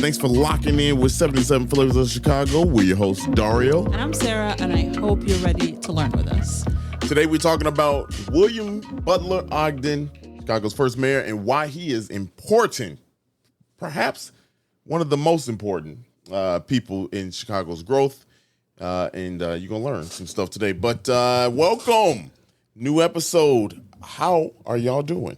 Thanks for locking in with 77 Flavors of Chicago. We're your hosts, Dario. And I'm Sarah, and I hope you're ready to learn with us. Today we're talking about William Butler Ogden, Chicago's first mayor, and why he is important. Perhaps one of the most important people in Chicago's growth. And you're going to learn some stuff today. But welcome. New episode. How are y'all doing?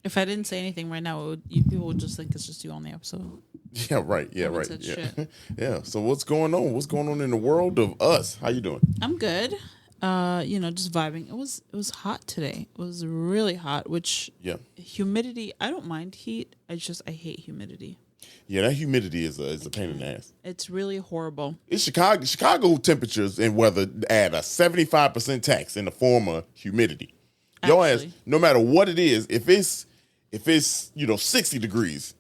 If I didn't say anything right now, people would just think it's just you on the episode. Yeah, right. Yeah, right. Said Yeah. shit. Yeah. So what's going on? What's going on in the world of us? How you doing? I'm good. Just vibing. It was hot today. It was really hot, which humidity, I don't mind heat. I hate humidity. Yeah, that humidity is a pain in the ass. It's really horrible. It's Chicago temperatures and weather add a 75% tax in the form of humidity. Your ass, no matter what it is, if it's 60 degrees,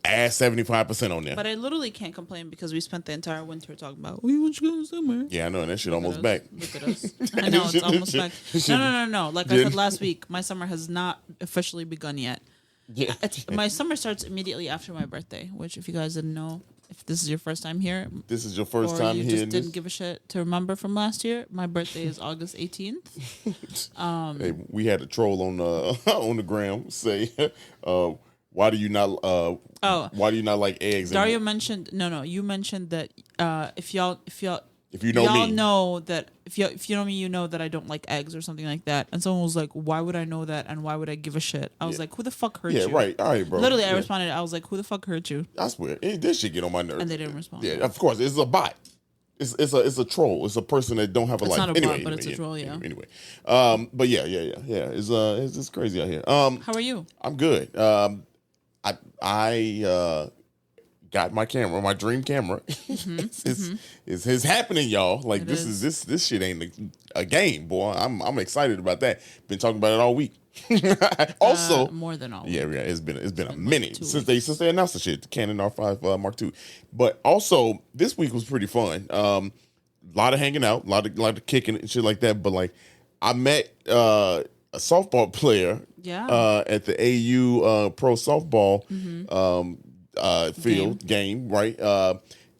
add 75% on there. But I literally can't complain because we spent the entire winter talking about we want you to go somewhere. Yeah, I know, and that shit almost back. Look at us. I know it's almost back. No. Like I said last week, my summer has not officially begun yet. Yeah. My summer starts immediately after my birthday, which if you guys didn't know, if this is your first time here, this is your first time here. Or you just didn't give a shit to remember from last year, my birthday is August 18th. Hey, we had a troll on the gram say, why do you not like eggs? Dario mentioned you mentioned that if you know that if you know me, you know that I don't like eggs or something like that. And someone was like, why would I know that and why would I give a shit? I was like, who the fuck hurt you? Yeah, right. All right, bro. Literally, I responded. I was like, who the fuck hurt you? I swear, this shit get on my nerves. And they didn't respond. Yeah, of course, it's a bot. It's a troll. It's a person that don't have a life. It's not a bot, but it's a troll. Yeah. Anyway, but yeah. It's just crazy out here. How are you? I'm good. I got my camera, my dream camera. It's happening, y'all. Like this shit ain't a game, boy. I'm excited about that. Been talking about it all week. Also, more than all. Yeah. It's been a minute since they announced the shit, the Canon R5 Mark II. But also, this week was pretty fun. A lot of hanging out, a lot of kicking and shit like that. But like, I met a softball player. Yeah. At the AU pro softball field game, right?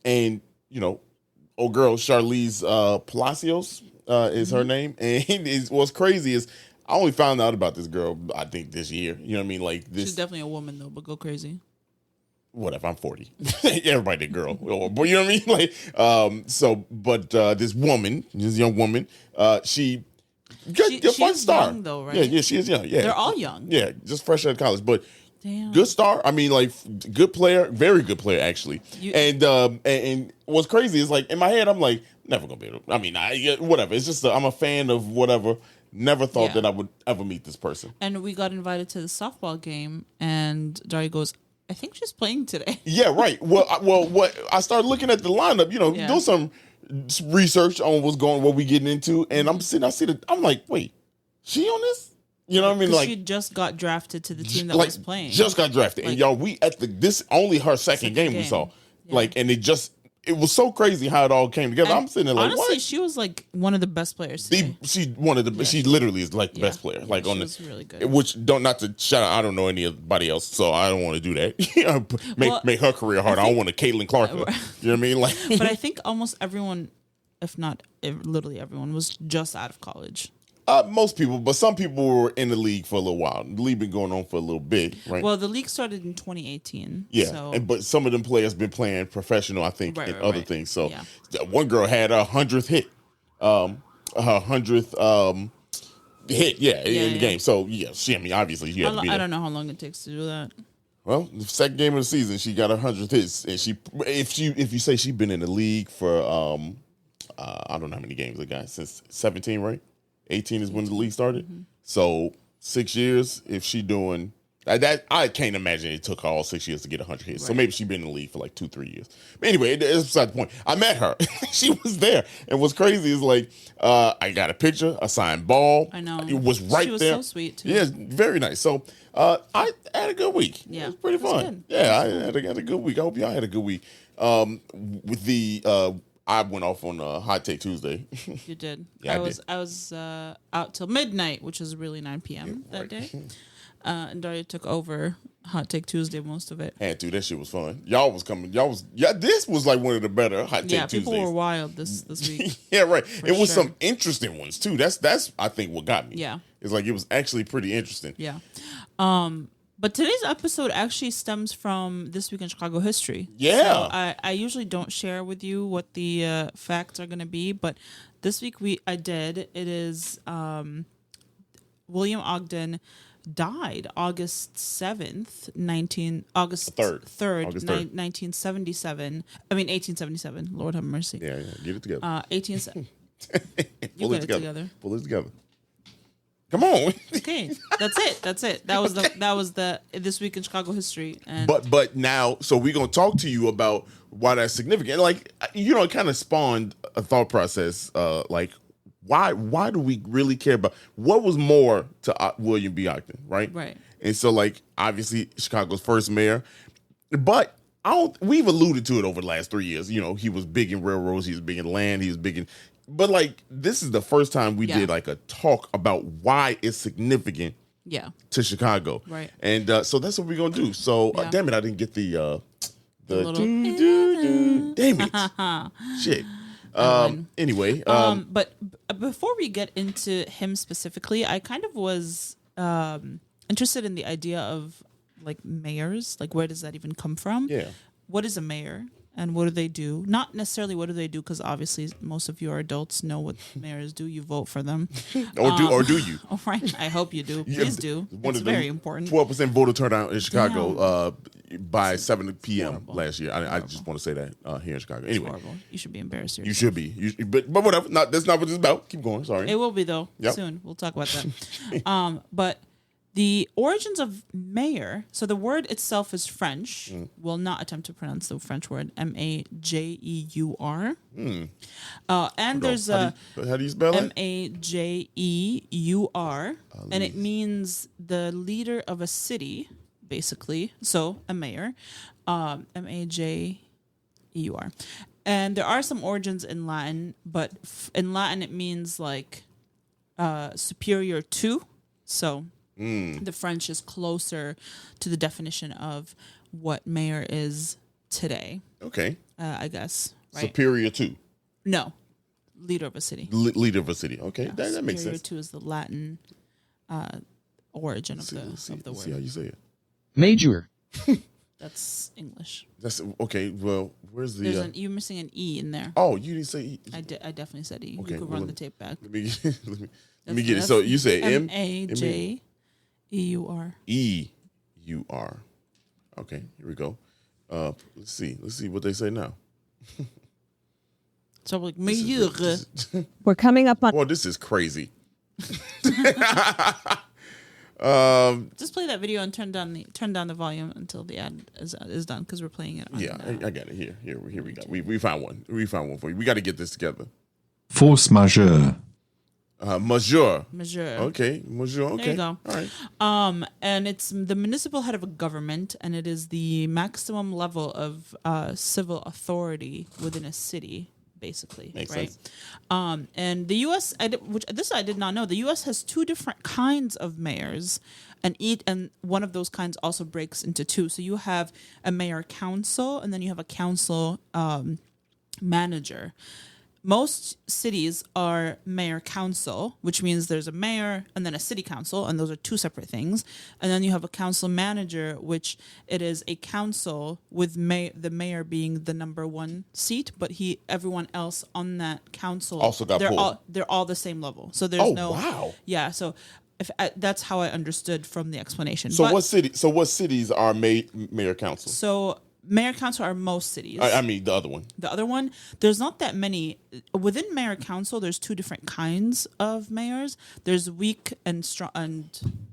And old girl Charlize Palacios is her name, and what's crazy is I only found out about this girl I think this year. You know what I mean? Like this. She's definitely a woman though, but go crazy. Whatever, I'm 40. Everybody did girl, but you know what I mean? Like this young woman, she's a fun star. Young though, right? Yeah, she is young. Yeah, they're all young. Yeah, just fresh out of college, but. Damn. Good star. I mean, like, good player, very good player, actually. And what's crazy is, like, in my head, I'm like, never gonna be able to. I mean, whatever. It's just I'm a fan of whatever. Never thought that I would ever meet this person. And we got invited to the softball game, and Dario goes, I think she's playing today. Yeah, right. Well, what I started looking at the lineup, do some research on what we getting into, and I'm like, wait, she on this? You know what I mean? Like she just got drafted to the team that was playing. Just got drafted, and y'all, we at this only her second game we saw. Yeah. Like, and it was so crazy how it all came together. And I'm sitting there like, honestly, what? she was like one of the best players today. She literally is like the best player. Like she was really good. Which not to shout out. I don't know anybody else, so I don't want to do that. make her career hard. I don't want to Caitlin Clark. You know what I mean? Like, but I think almost everyone, if not literally everyone, was just out of college. Most people, but some people were in the league for a little while. The league been going on for a little bit, right? Well, the league started in 2018. Yeah, but some of them players been playing professional, I think, and other things. So one girl had her 100th hit, her 100th hit, in the game. So obviously she had to be there. I don't know how long it takes to do that. Well, the second game of the season, she got 100th hits, and if you say she's been in the league for I don't know how many games they got since 17, right? 18 is when the league started. Mm-hmm. So 6 years, if she doing that, I can't imagine it took her all 6 years to get 100 hits. Right. So maybe she's been in the league for like 2-3 years. But anyway, it's beside the point. I met her. She was there. And what's crazy is like, I got a picture, a signed ball. I know. It was right there. She was so sweet too. Yeah, very nice. So I had a good week. Yeah. It was pretty fun. Yeah, I had a good week. I hope y'all had a good week. With the I went off on Hot Take Tuesday. You did. Yeah, I was out till midnight, which is really 9 p.m. that day. And Daria took over Hot Take Tuesday, most of it. Had to. That shit was fun. Y'all was coming. This was like one of the better Hot Take Tuesdays. Yeah, people were wild this week. Yeah, right. It was some interesting ones too. That's I think what got me. Yeah. It's like it was actually pretty interesting. Yeah. But today's episode actually stems from This Week in Chicago history. Yeah. So I usually don't share with you what the facts are going to be, but this week I did. It is William Ogden died August 3rd, 1977. I mean 1877. Lord have mercy. Yeah. Get it together. 18. You Pull get it together. Pull it together. Come on. Okay, that's it. That was the This Week in Chicago history. And but now, so we're gonna talk to you about why that's significant. Like, it kind of spawned a thought process. Like, why do we really care about what was more to William B. Ogden, right? Right. And so, like, obviously, Chicago's first mayor, but we've alluded to it over the last 3 years. He was big in railroads, he was big in land, he was big in. But like, this is the first time we did like a talk about why it's significant to Chicago. Right. And so that's what we're going to do. So, damn it, I didn't get the little damn it. Shit. Anyway. But before we get into him specifically, I kind of was interested in the idea of like mayors. Like, where does that even come from? Yeah. What is a mayor? And what do they do? Not necessarily what do they do, because obviously most of you are adults, know what mayors do. You vote for them. Or do you? Oh, right. I hope you do. Please do. It's very important. 12% voter turnout in Chicago by 7 p.m. last year. I just want to say that here in Chicago. Anyway. You should be embarrassed here. You should be. But whatever. That's not what it's about. Keep going. Sorry. It will be, though. Yep. Soon. We'll talk about that. But the origins of mayor, so the word itself is French. Will not attempt to pronounce the French word, M-A-J-E-U-R. And there's how do you spell it? M-A-J-E-U-R. And it means the leader of a city, basically. So a mayor. M-A-J-E-U-R. And there are some origins in Latin, but in Latin it means like superior to. So the French is closer to the definition of what mayor is today. Okay. I guess. Right? Superior to. No. Leader of a city. Leader of a city. Okay. Yeah, that makes sense. Superior to is the Latin origin of the word. See how you say it. Major. That's English. That's okay. Well, where's the? You're missing an E in there. Oh, you didn't say E. I definitely said E. Okay, You could run the tape back. Let me get it. So you say M-A-J-E-U-R. E-U-R. Okay, here we go. Let's see what they say now. So like mayor. We're coming up on. Well, this is crazy. Just play that video and turn down the volume until the ad is done, because we're playing it. I got it here. Here we go. We found one. We found one for you. We got to get this together. Force majeure. Majeure. Okay, majeure. Okay. There you go. All right. And it's the municipal head of a government, and it is the maximum level of civil authority within a city, basically. Makes right? sense. And the U.S., which I did not know, the U.S. has two different kinds of mayors, and one of those kinds also breaks into two. So you have a mayor council, and then you have a council manager. Most cities are mayor council, which means there's a mayor and then a city council, and those are two separate things. And then you have a council manager, which it is a council with the mayor being the number one seat, but everyone else on that council also got pulled. They're all the same level. So there's wow. Yeah, so that's how I understood from the explanation. So what cities are mayor council? So mayor council are most cities. I mean the other one. The other one, there's not that many. Within mayor council, there's two different kinds of mayors. There's weak and strong, and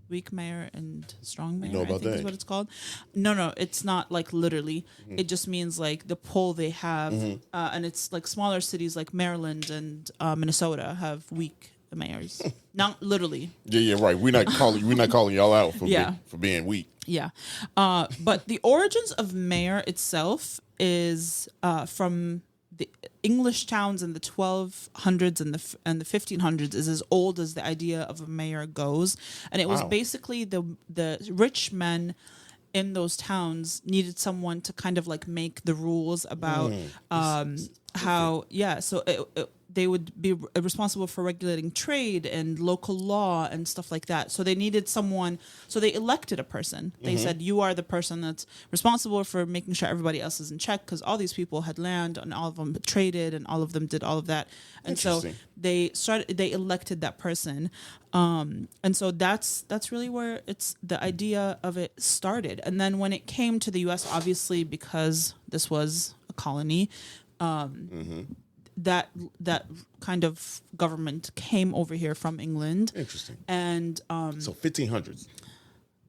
weak mayor and strong mayor. You know about I think that? is what it's called. No, it's not like literally. Mm-hmm. It just means like the pull they have, and it's like smaller cities like Maryland and Minnesota have weak mayors. Not literally. Yeah, right. We're not calling y'all out for being weak. Yeah. But the origins of mayor itself is from English towns in the 1200s and the 1500s is as old as the idea of a mayor goes, and it was basically the rich men in those towns needed someone to kind of like make the rules about how they would be responsible for regulating trade and local law and stuff like that. So they needed someone. So they elected a person. They said, you are the person that's responsible for making sure everybody else is in check, because all these people had land and all of them traded and all of them did all of that. And so they elected that person. And so that's really where the idea of it started. And then when it came to the U.S., obviously, because this was a colony, that kind of government came over here from England. Interesting. And so 1500s.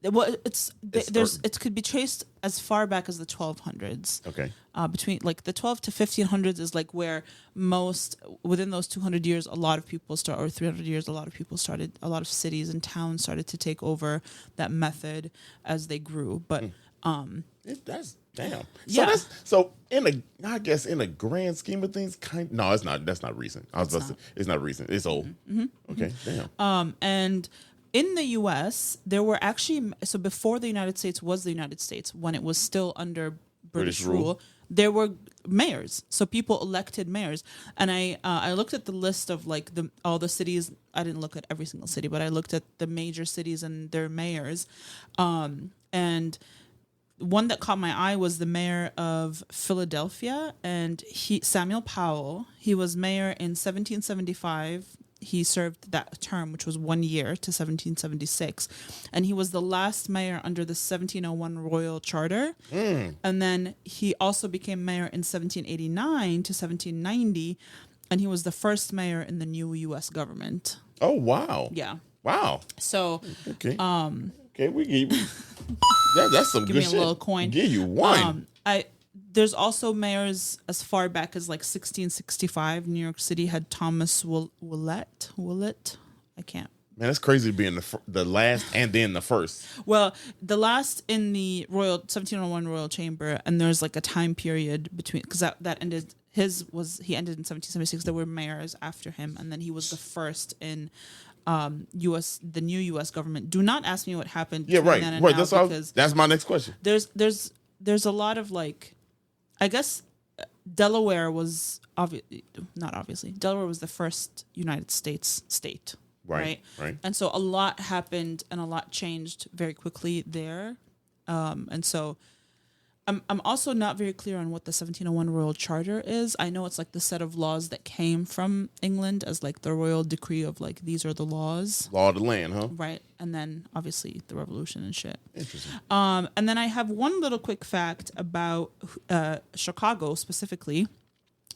Well, it could be traced as far back as the 1200s. Okay. Between like the 12 to 1500s is like where within those 200 years, a lot of people or 300 years, a lot of cities and towns started to take over that method as they grew. But that's damn. Yeah. So in a grand scheme of things, no, it's not. That's not recent. It's not recent. It's old. Okay. Damn. And in the U.S., there were actually before the United States was the United States, when it was still under British rule, there were mayors. So people elected mayors, and I looked at the list of like all the cities. I didn't look at every single city, but I looked at the major cities and their mayors, and one that caught my eye was the mayor of Philadelphia, and Samuel Powell. He was mayor in 1775. He served that term, which was 1 year, to 1776. And he was the last mayor under the 1701 Royal Charter. And then he also became mayor in 1789 to 1790. And he was the first mayor in the new U.S. government. Oh, wow. Yeah. Wow. So, okay. Okay, we give you... that's some give good me a shit. little coin. Give you one. There's also mayors as far back as like 1665. New York City had Thomas Willett. I can't. Man, that's crazy being the last and then the first. Well, the last in the 1701 Royal Chamber, and there's like a time period between, because that ended. He ended in 1776. There were mayors after him, and then he was the first in the new U.S. government. Do not ask me what happened. Yeah, right. That's my next question. There's a lot of like, I guess Delaware was Delaware was the first United States state, right? And so a lot happened and a lot changed very quickly there, and so I'm also not very clear on what the 1701 Royal Charter is. I know it's like the set of laws that came from England as like the royal decree of like, these are the laws. Law of the land, huh? Right. And then obviously the revolution and shit. Interesting. And then I have one little quick fact about Chicago specifically.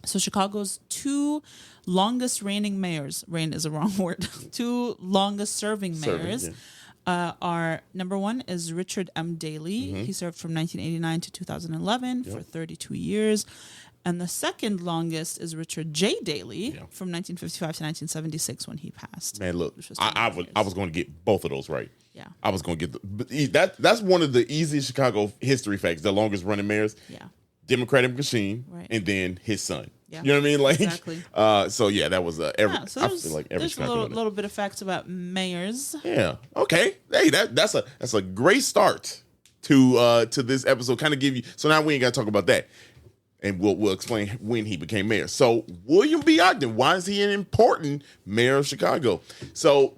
So Chicago's two longest reigning mayors, reign is a wrong word, two longest serving mayors. Are number one is Richard M. Daley. He served from 1989 to 2011 for 32 years. And the second longest is Richard J. Daley from 1955 to 1976 when he passed. Man, look, I was going to get both of those right. Yeah. I was going to get that's one of the easiest Chicago history facts, the longest running mayors. Yeah. Democratic machine, and then his son. Yeah. You know what I mean? Like, exactly. So yeah, that was so I feel like every there's a little bit of facts about mayors. Yeah. Okay. Hey, that's a great start to this episode. Kind of give you. So now we ain't got to talk about that, and we'll explain when he became mayor. So William B. Ogden, why is he an important mayor of Chicago? So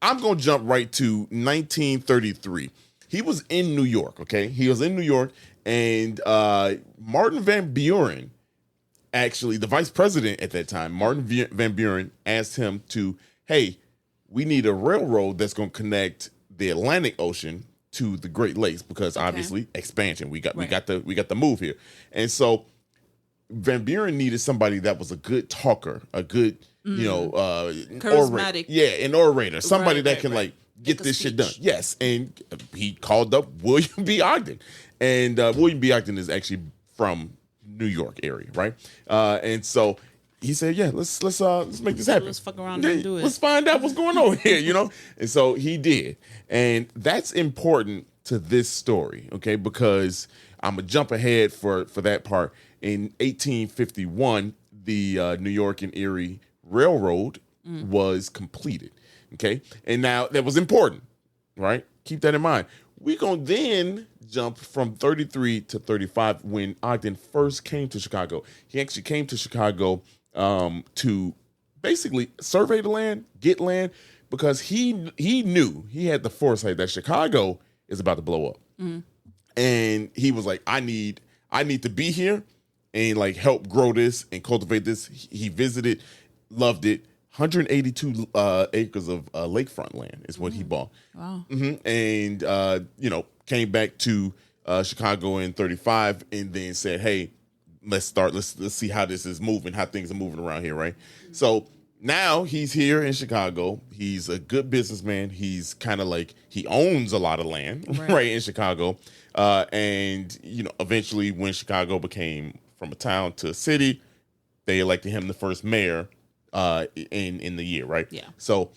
I'm gonna jump right to 1933. He was in New York. Okay, he was in New York, and Martin Van Buren. Actually, the vice president at that time, Martin Van Buren, asked him to, hey, we need a railroad that's going to connect the Atlantic Ocean to the Great Lakes, because obviously expansion. We got the move here, and so Van Buren needed somebody that was a good talker, a good charismatic, an orator, somebody that can like get this shit done. Yes, and he called up William B. Ogden, and William B. Ogden is actually from New York area, right? And so he said, "Yeah, let's make this happen. Let's fuck around and do it. Let's find out what's going on here, you know." And so he did, and that's important to this story, okay? Because I'm gonna jump ahead for that part. In 1851, the New York and Erie Railroad was completed. Okay, and now that was important, right? Keep that in mind. We're going to then jump from 33 to 35 when Ogden first came to Chicago. He actually came to Chicago to basically survey the land, get land, because he knew, he had the foresight that Chicago is about to blow up. And he was like, I need to be here and like help grow this and cultivate this. He visited, loved it. 182 acres of lakefront land is what he bought. Wow. And came back to Chicago in 35 and then said, hey, let's see how this is moving, how things are moving around here, right? So now he's here in Chicago. He's a good businessman. He's kind of like, he owns a lot of land right in Chicago. And eventually when Chicago became from a town to a city, they elected him the first mayor in the year, right? Yeah. So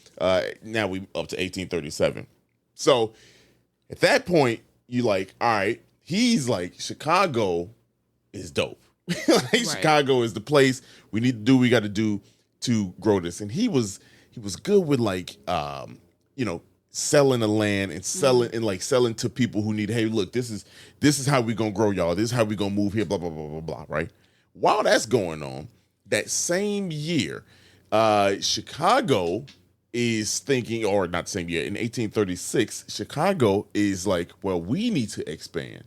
now we up to 1837. So at that point, you like, all right, he's like, Chicago is dope. Chicago is the place. We need to do what we got to do to grow this. And he was good with like selling the land and selling to people who need, hey, look, this is how we gonna grow, y'all. This is how we gonna move here, blah, blah, blah, blah, blah, right? While that's going on, that same year, Chicago is thinking, or not the same year, in 1836, Chicago is like, well, we need to expand,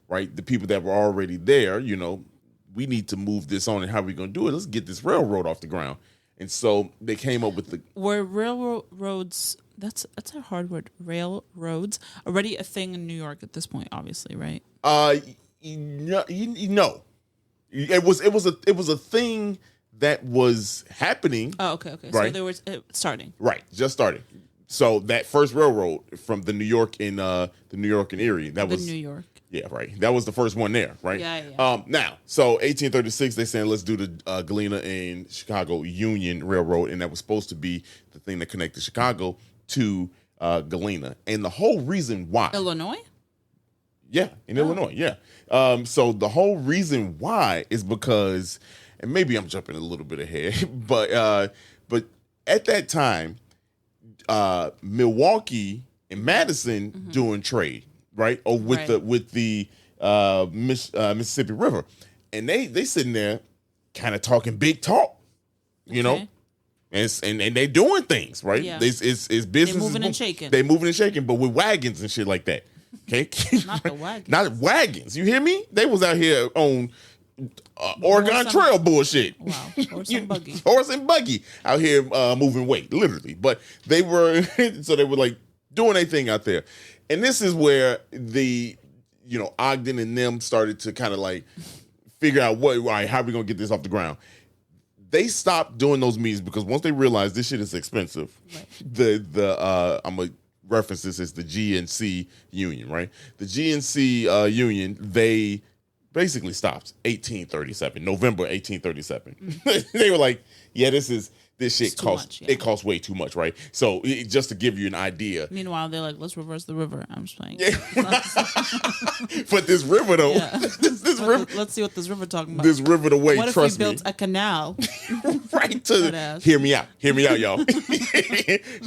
right? The people that were already there, we need to move this on, and how are we going to do it? Let's get this railroad off the ground. And so they came up with were railroads, that's a hard word, railroads, already a thing in New York at this point, obviously, right? No. It was a thing that was happening. Oh, okay. Right? So they were starting. Right, just starting. So that first railroad from the New York and Erie, was New York. Yeah, right. That was the first one there, right? Yeah. Now, so 1836, they saying let's do the Galena and Chicago Union Railroad, and that was supposed to be the thing that connected Chicago to Galena, and the whole reason why Illinois. Yeah, in Illinois, yeah. So the whole reason why is because, and maybe I'm jumping a little bit ahead, but at that time, Milwaukee and Madison doing trade, right? Or with the Mississippi River, and they sitting there, kind of talking big talk, and they doing things, right? Yeah. It's business. They moving and shaking. They moving and shaking, but with wagons and shit like that. Okay, Not the wagons. Not wagons. You hear me? They was out here on Oregon Trail bullshit. Wow, horse and buggy out here moving weight, literally. But they were so they were like doing their thing out there, and this is where the Ogden and them started to kind of like figure out how are we gonna get this off the ground. They stopped doing those meetings because once they realized this shit is expensive, I'm gonna reference this as the GNC union, right? The GNC union, they basically stopped November 1837. They were like, yeah, this shit costs, it costs way too much, right? So just to give you an idea. Meanwhile, they're like, let's reverse the river. I'm just playing. Yeah. But this river though, this river. Let's see what this river talking about. This river the way, what if trust we built a canal? Right to hear me out, y'all.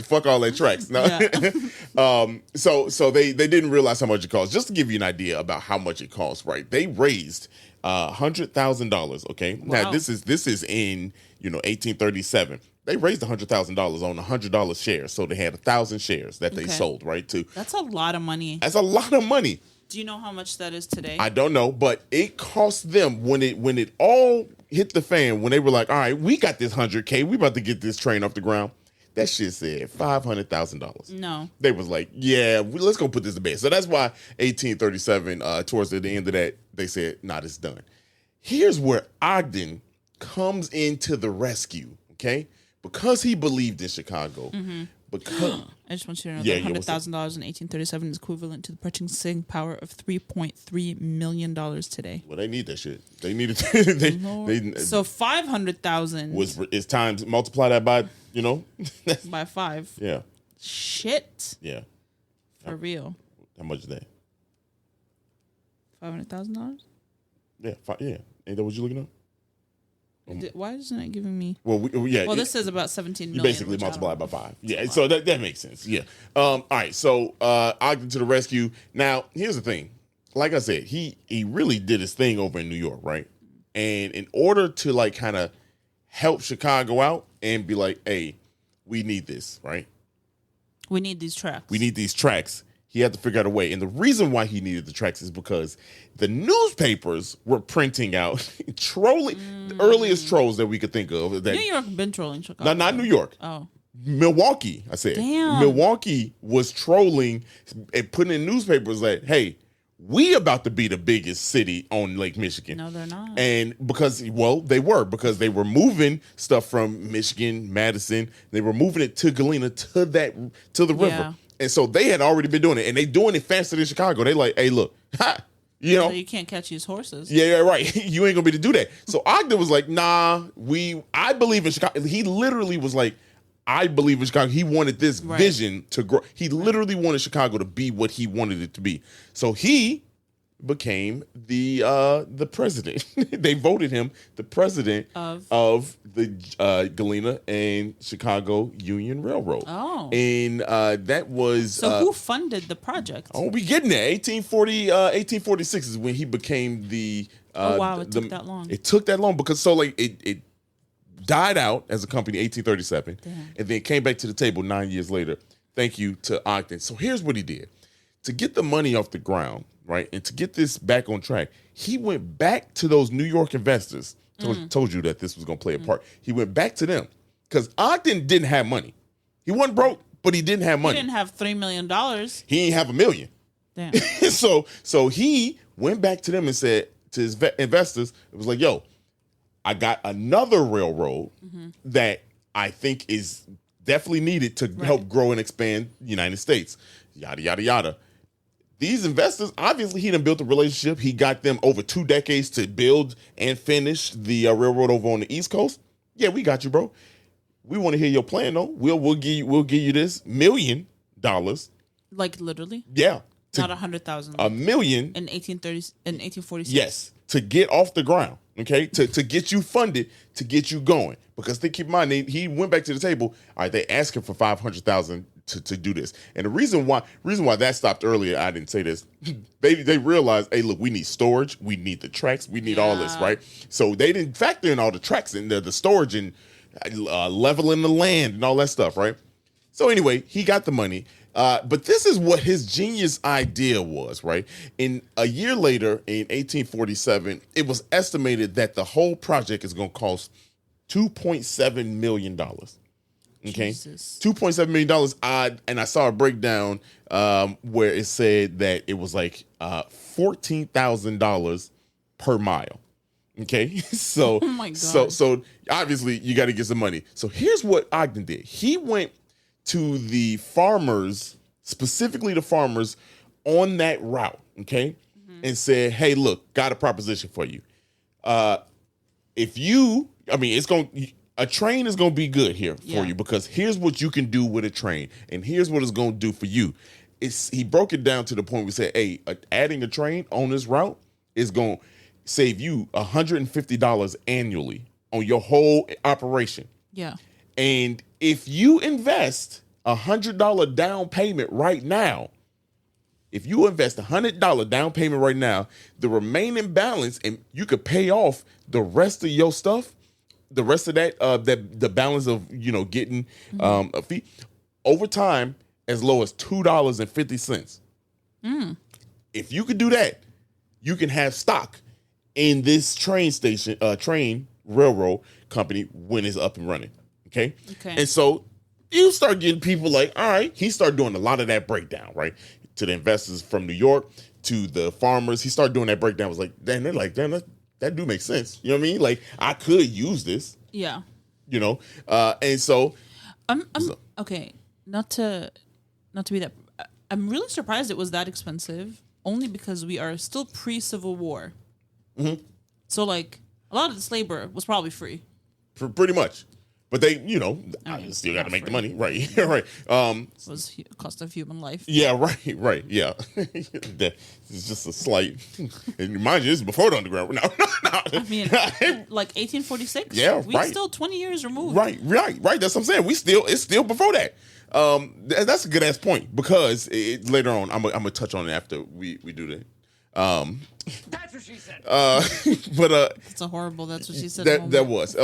Fuck all that tracks. No. Yeah. So they didn't realize how much it cost. Just to give you an idea about how much it costs, right? They raised $100,000. Okay, wow. Now this is in 1837. They raised $100,000 on $100 shares, so they had 1,000 shares that they sold. Right, that's a lot of money. That's a lot of money. Do you know how much that is today? I don't know, but it cost them when it all hit the fan. When they were like, all right, we got this $100K, we about to get this train off the ground. That shit said $500,000. No. They was like, yeah, let's go put this to bed. So that's why 1837, towards the end of that, they said, nah, it's done. Here's where Ogden comes into the rescue, okay? Because he believed in Chicago. Because I just want you to know that $100,000 in 1837 is equivalent to the purchasing power of $3.3 million today. Well, they need that shit. They needed so 500,000 is times, multiply that by, by 5. Yeah. Shit. Yeah. For real. How much is that? $500,000? Yeah. Yeah. Ain't that what you looking up? Why isn't it giving me? Well, This is about 17 you million. basically multiply by 5. Yeah, so that makes sense. Yeah. All right. So Ogden to the rescue. Now, here's the thing. Like I said, he really did his thing over in New York, right? And in order to like kind of help Chicago out and be like, hey, we need this, right? We need these tracks. He had to figure out a way. And the reason why he needed the tracks is because the newspapers were printing out trolling, the earliest trolls that we could think of. That, New York been trolling Chicago. Not New York. Oh. Milwaukee, I said. Damn. Milwaukee was trolling and putting in newspapers that, hey, we about to be the biggest city on Lake Michigan. No, they're not. And because they were moving stuff from Michigan, Madison, they were moving it to Galena to the river. Yeah. And so they had already been doing it, and they doing it faster than Chicago. They like, hey, look, so you can't catch these horses. Yeah, right. You ain't gonna be able to do that. So Ogden was like, nah, I believe in Chicago. He literally was like, I believe in Chicago. He wanted this vision to grow. He literally wanted Chicago to be what he wanted it to be. So he became the president. They voted him the president of the Galena and Chicago Union Railroad. Oh, and that was who funded the project? Oh, we getting there. 1846 is when he became the. It took that long. It took that long because it died out as a company in 1837, and then came back to the table 9 years later. Thank you to Ogden. So here's what he did to get the money off the ground. Right. And to get this back on track, he went back to those New York investors. Told you that this was going to play a part. He went back to them because Ogden didn't have money. He wasn't broke, but he didn't have money. He didn't have $3 million. He didn't have $1 million. Damn. So he went back to them and said to his investors, it was like, yo, I got another railroad that I think is definitely needed to help grow and expand the United States. Yada, yada, yada. These investors, obviously, he done built a relationship. He got them over 2 decades to build and finish the railroad over on the East Coast. Yeah, we got you, bro. We want to hear your plan, though. We'll give you this $1 million. Like literally? Yeah. Not 100,000. $1 million in 1846. Yes, to get off the ground. Okay, to get you funded, to get you going. Because keep in mind, he went back to the table. All right, they asked him for $500,000 to do this, and the reason why that stopped earlier, I didn't say this. They realized, hey, look, we need storage, we need the tracks, we need all this, right? So they didn't factor in all the tracks and the storage and leveling the land and all that stuff, right? So anyway, he got the money. But this is what his genius idea was, right? In a year later, in 1847, it was estimated that the whole project is going to cost $2.7 million. Okay, $2.7 million. And I saw a breakdown where it said that it was like $14,000 per mile. Okay, so oh my God. so obviously you got to get some money. So here's what Ogden did. He went to the farmers, specifically the farmers on that route, okay, and said, hey, look, got a proposition for you. A train is going to be good here for you because here's what you can do with a train and here's what it's going to do for you. He broke it down to the point we said, hey, adding a train on this route is going to save you $150 annually on your whole operation. Yeah. And if you invest $100 down payment right now, if you invest $100 down payment right now, the remaining balance, and you could pay off the rest of your stuff, the rest of that, the balance of, getting a fee over time as low as $2.50. If you could do that, you can have stock in this train railroad company when it's up and running. Okay. And so you start getting people like, all right, he started doing a lot of that breakdown, right? To the investors from New York, to the farmers. He started doing that breakdown. I was like, damn, they're like, damn, that do make sense. You know what I mean? Like, I could use this. Yeah. And so. Okay. Not to be that. I'm really surprised it was that expensive, only because we are still pre-Civil War. Mm-hmm. So, like, a lot of this labor was probably free. Pretty much. But they, I still got to make the money, right? Right. It was cost of human life. Yeah, right. Yeah, it's just a slight. And mind you, this is before the underground. No. I mean, like 1846. Yeah, we right. Still 20 years removed. Right. That's what I'm saying. It's still before that. That's a good ass point because later on, I'm gonna touch on it after we do that. That's what she said. But it's a horrible. That's what she said. That was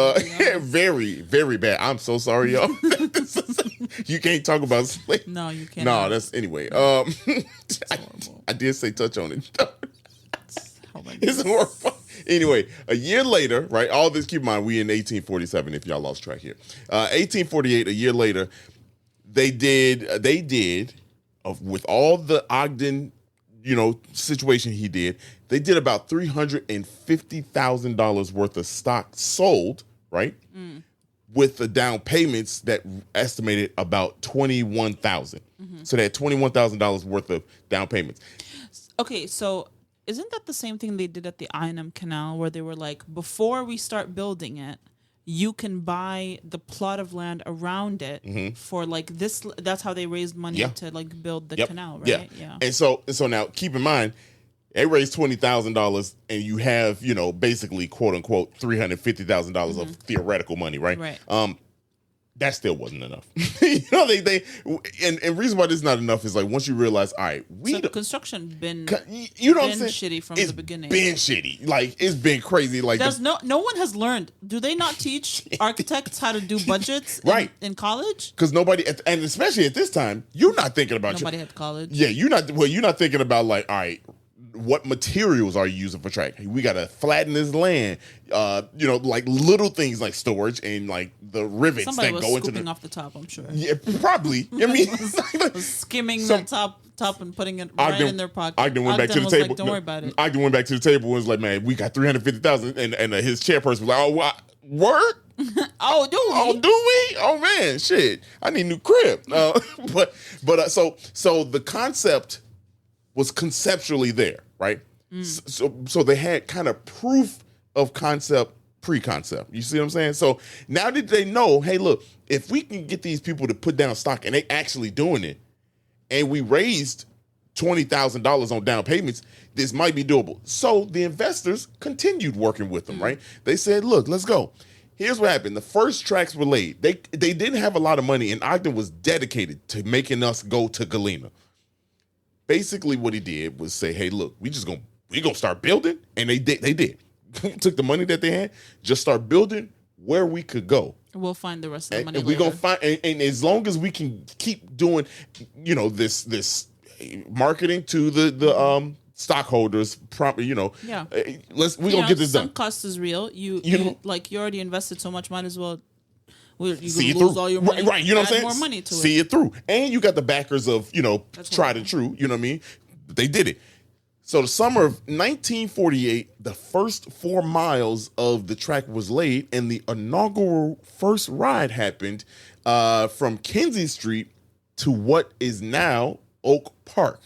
very, very bad. I'm so sorry, y'all. You can't talk about slavery. No, you can't. No, that's anyway. I did say touch on it. It's horrible. Anyway, a year later, right? All this, keep in mind, we in 1847. If y'all lost track here, 1848. A year later, they did with all the Ogden, situation he did. They did about $350,000 worth of stock sold, right? With the down payments that estimated about $21,000. So they had $21,000 worth of down payments. Okay, so isn't that the same thing they did at the I&M Canal, where they were like, before we start building it, you can buy the plot of land around it for like this. That's how they raised money to like build the canal, right? Yeah. And so now keep in mind, they raised $20,000 and you have, basically quote unquote $350,000 of theoretical money, right? Right. That still wasn't enough. They and reason why this is not enough is like once you realize, all right, the construction been what I'm saying? Shitty from the beginning. It's been shitty. Like it's been crazy. Like no one has learned. Do they not teach architects how to do budgets in college? Because nobody, and especially at this time, you're not thinking about nobody had college. Yeah, you're not thinking about like, all right, what materials are you using for track? We got to flatten this land. Like little things like storage and like the rivets Somebody that was go into scooping off the top, I'm sure. Yeah, probably. I mean, was skimming the top and putting it right in their pocket. Ogden went back to the table. Like, don't worry about it. Ogden went back to the table and was like, "Man, we got $350,000," and his chairperson was like, "Oh, what? Word? Oh, do we? Oh man, shit! I need a new crib." So the concept was conceptually there, right? So they had kind of proof of concept, pre-concept. You see what I'm saying? So now that they know, hey, look, if we can get these people to put down stock and they actually doing it, and we raised $20,000 on down payments, this might be doable. So the investors continued working with them, right? They said, look, let's go. Here's what happened. The first tracks were laid. They didn't have a lot of money, and Ogden was dedicated to making us go to Galena. Basically, what he did was say, "Hey, look, we gonna start building," and they did. Took the money that they had, just start building where we could go. We'll find the rest of the money. And we're gonna find, and as long as we can keep doing, this marketing to the stockholders, we're gonna get this done. Some cost is real. You already invested so much, might as well. See it through. All your money, right, you know what I'm saying? More money to See it through. And you got the backers of, tried and true, you know what I mean? They did it. So the summer of 1948, the first 4 miles of the track was laid, and the inaugural first ride happened from Kinsey Street to what is now Oak Park.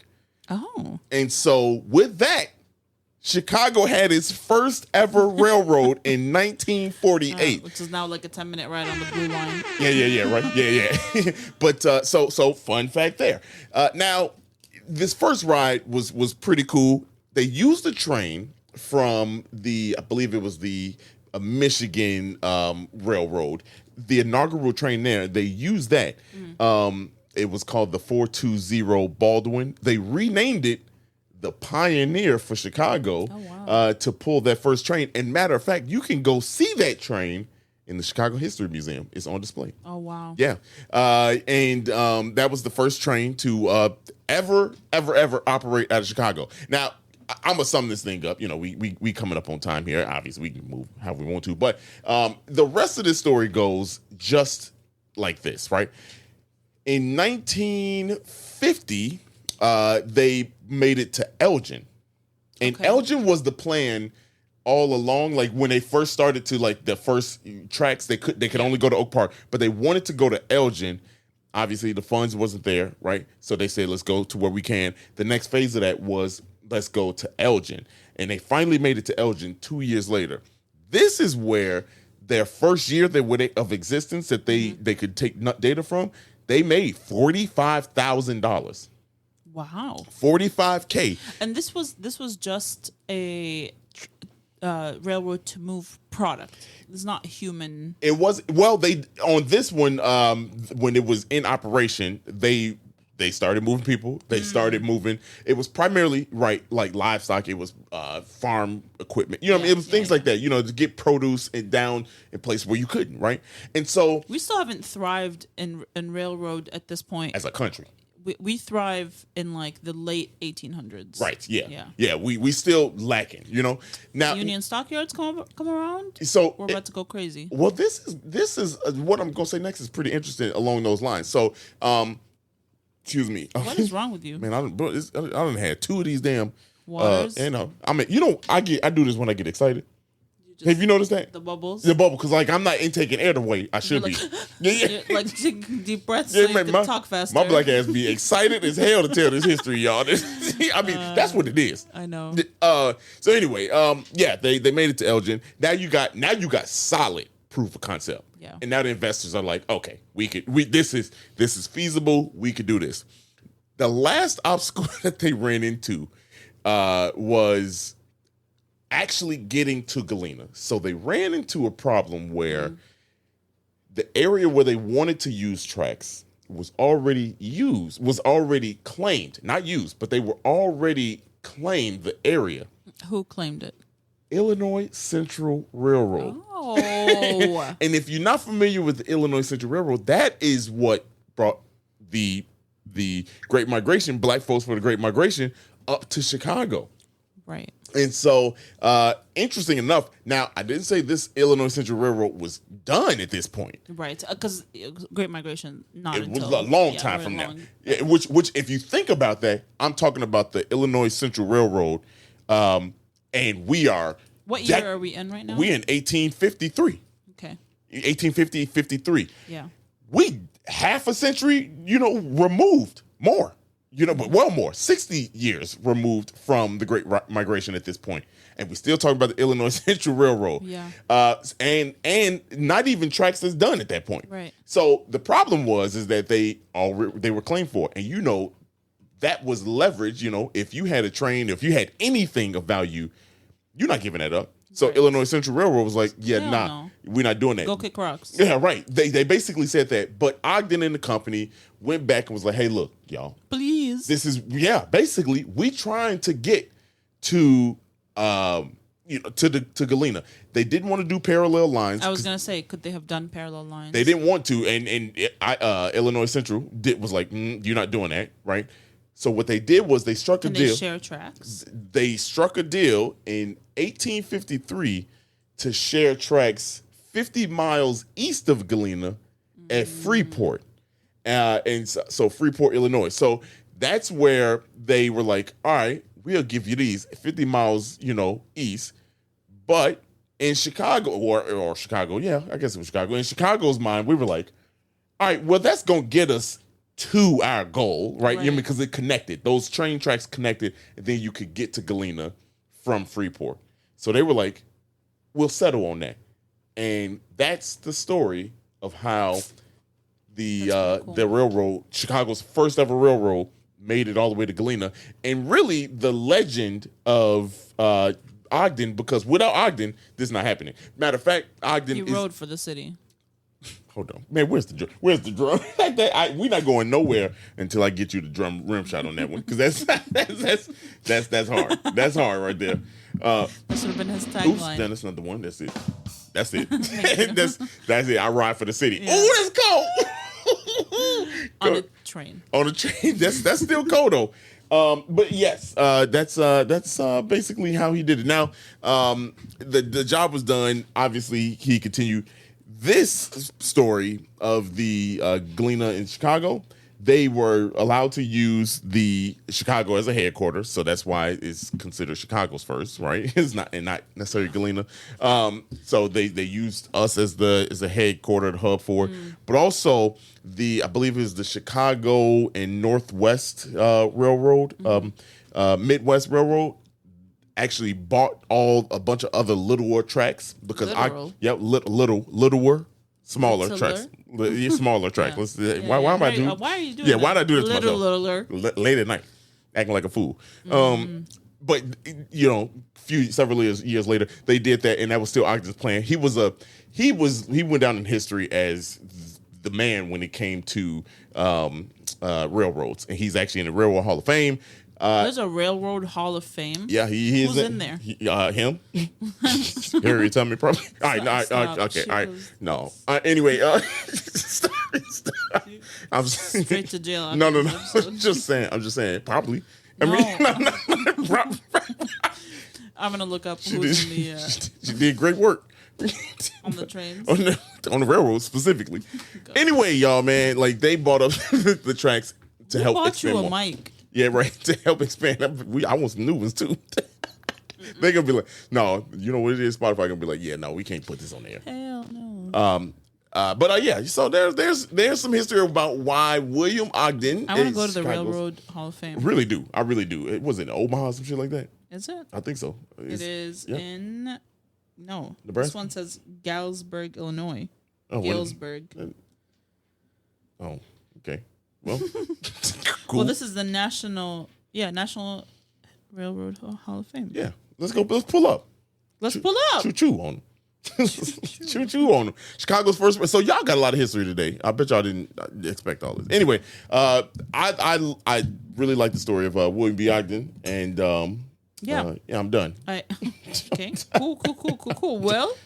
Oh. And so with that, Chicago had its first ever railroad in 1948. Which is now like a 10-minute ride on the Blue Line. Yeah, right. Yeah. But so fun fact there. Now, this first ride was pretty cool. They used a train from I believe it was the Michigan Railroad. The inaugural train there, they used that. It was called the 420 Baldwin. They renamed it the Pioneer for Chicago to pull that first train. And matter of fact, you can go see that train in the Chicago History Museum. It's on display. Oh, wow. Yeah. And that was the first train to ever operate out of Chicago. Now, I'm going to sum this thing up. We coming up on time here. Obviously, we can move how we want to. But the rest of this story goes just like this, right? In 1950, they made it to Elgin. And Elgin was the plan all along. Like when they first started to like the first tracks, they could only go to Oak Park, but they wanted to go to Elgin. Obviously, the funds wasn't there, right? So they said, let's go to where we can. The next phase of that was, let's go to Elgin. And they finally made it to Elgin 2 years later. This is where their first year of existence that they could take data from, they made $45,000. Wow. 45K. And this was just a railroad to move product. It's not human. It was, well, they on this one, when it was in operation, they started moving people. They started moving. It was primarily like livestock. It was farm equipment. You know what I mean? It was things like that. You know, to get produce down in places where you couldn't. Right. And so we still haven't thrived in railroad at this point as a country. We thrive in like the late 1800s. Right. Yeah. We still lacking. You know. Now Union stockyards come around. So we're about to go crazy. Well, this is what I'm gonna say next is pretty interesting along those lines. So, excuse me. What is wrong with you, man? I done had 2 of these damn waters. I mean, you know, I do this when I get excited. Have you noticed that? The bubbles? The bubble, because like I'm not intaking air the way I should be. Yeah. Like take deep breaths so you can talk faster. My black ass be excited as hell to tell this history, y'all. I mean, that's what it is. I know. So anyway, they made it to Elgin. Now you got solid proof of concept. Yeah. And now the investors are like, okay, this is feasible. We could do this. The last obstacle that they ran into was actually getting to Galena. So they ran into a problem where the area where they wanted to use tracks was already claimed, not used, but they were already claimed the area. Who claimed it? Illinois Central Railroad. Oh. And if you're not familiar with the Illinois Central Railroad, that is what brought the Great Migration, black folks for the Great Migration, up to Chicago. Right. And so, interesting enough, now I didn't say this Illinois Central Railroad was done at this point. Right, because Great Migration, it was a long time from now. Yeah, which, if you think about that, I'm talking about the Illinois Central Railroad, and we are. What year are we in right now? We're in 1853. Okay. 1850, 53. Yeah. We half a century, removed more. But well more, 60 years removed from the Great Migration at this point. And we're still talking about the Illinois Central Railroad. Yeah. And not even tracks that's done at that point. Right. So the problem is that they were claimed for. And that was leverage, if you had a train, if you had anything of value, you're not giving that up. So right. Illinois Central Railroad was like, we're not doing that. Go kick rocks. Yeah, right. They basically said that. But Ogden and the company went back and was like, hey, look, y'all. Please. This is, basically, we trying to get to, to Galena. They didn't want to do parallel lines. I was going to say, could they have done parallel lines? They didn't want to. And Illinois Central was like, you're not doing that, right? So what they did was they struck a deal. Can they share tracks? They struck a deal in 1853 to share tracks 50 miles east of Galena at Freeport. And so Freeport, Illinois. So that's where they were like, all right, we'll give you these 50 miles, east. But in Chicago, or Chicago, I guess it was Chicago. In Chicago's mind, we were like, all right, well, that's going to get us to our goal, right? Because it connected. Those train tracks connected, and then you could get to Galena from Freeport. So they were like, we'll settle on that. And that's the story of how the railroad, Chicago's first ever railroad, made it all the way to Galena. And really the legend of Ogden, because without Ogden, this is not happening. Matter of fact, Ogden rode for the city. Hold on, man. Where's the drum? We're not going nowhere until I get you the drum rim shot on that one, because that's hard. That's hard right there. That should have been his tagline. No, that's not the one. That's it. That's it. I ride for the city. Yeah. Oh, that's cold. On a train. On a train. That's still cold though. But yes, that's basically how he did it. Now, the job was done. Obviously, he continued. This story of the Galena in Chicago, they were allowed to use the Chicago as a headquarters, so that's why it's considered Chicago's first, right? It's not necessarily Galena. So they used us as the headquarter, the hub for it, but also I believe it was the Chicago and Northwest Railroad, Midwest Railroad. actually bought a bunch of other littler tracks because littler, smaller tracks. Smaller track. Why am I doing? Why are you doing? Why did I do this to myself? Littler. Late at night, acting like a fool. But several years later, they did that, and that was still Ogden's plan. He went down in history as the man when it came to railroads, and he's actually in the Railroad Hall of Fame. There's a Railroad Hall of Fame. Yeah, he is. Who's in there? Him. Harry, tell me probably. All right, okay, all right. No. Anyway, stop. I'm straight to jail. No. I'm just saying. Probably. I mean, no. I'm gonna look up who's in the. She did great work. On the trains, on the railroad specifically. Anyway, y'all, man, like they bought up the tracks to help expand you a more. mic. Yeah, right. To help expand. I want some new ones too. They're gonna be like, no, you know what it is? Spotify gonna be like, yeah, no, we can't put this on there. Hell no. But yeah. So there's some history about why William Ogden. I want to go to the Railroad Hall of Fame. I really do. It was in Omaha or some shit like that. Is it? I think so. It is in. No, Nebraska? This one says Galesburg, Illinois. Oh, Galesburg. Oh, okay. Well, cool. Well, this is the National Railroad Hall of Fame. Yeah, let's go. Let's pull up. Choo on them. Choo on them. Chicago's first. So y'all got a lot of history today. I bet y'all didn't expect all this. Anyway, I really like the story of William B. Ogden, and I'm done. Okay. Cool. Well,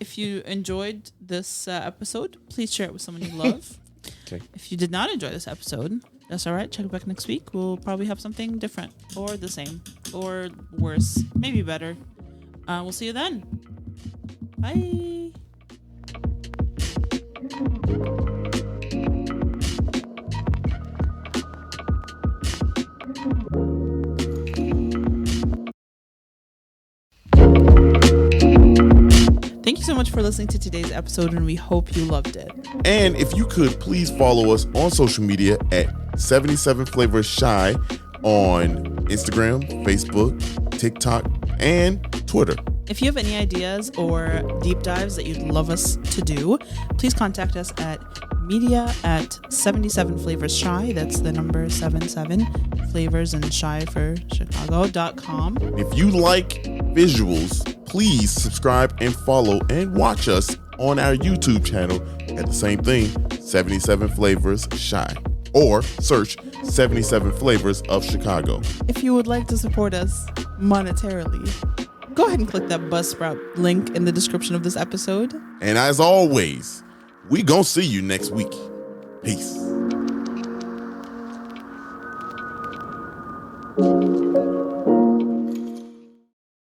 if you enjoyed this episode, please share it with someone you love. Okay. If you did not enjoy this episode, that's all right. Check back next week. We'll probably have something different or the same or worse, maybe better. We'll see you then. Bye. Thank you so much for listening to today's episode, and we hope you loved it. And if you could, please follow us on social media at 77 Flavors Shy on Instagram, Facebook, TikTok, and Twitter. If you have any ideas or deep dives that you'd love us to do, please contact us at media@77flavorsshy. That's the number 77 flavors and shy for Chicago.com. If you like visuals, please subscribe and follow and watch us on our YouTube channel at the same thing, 77 Flavors Shy, or search 77 Flavors of Chicago. If you would like to support us monetarily, go ahead and click that Buzzsprout link in the description of this episode. And as always, we gonna see you next week. Peace.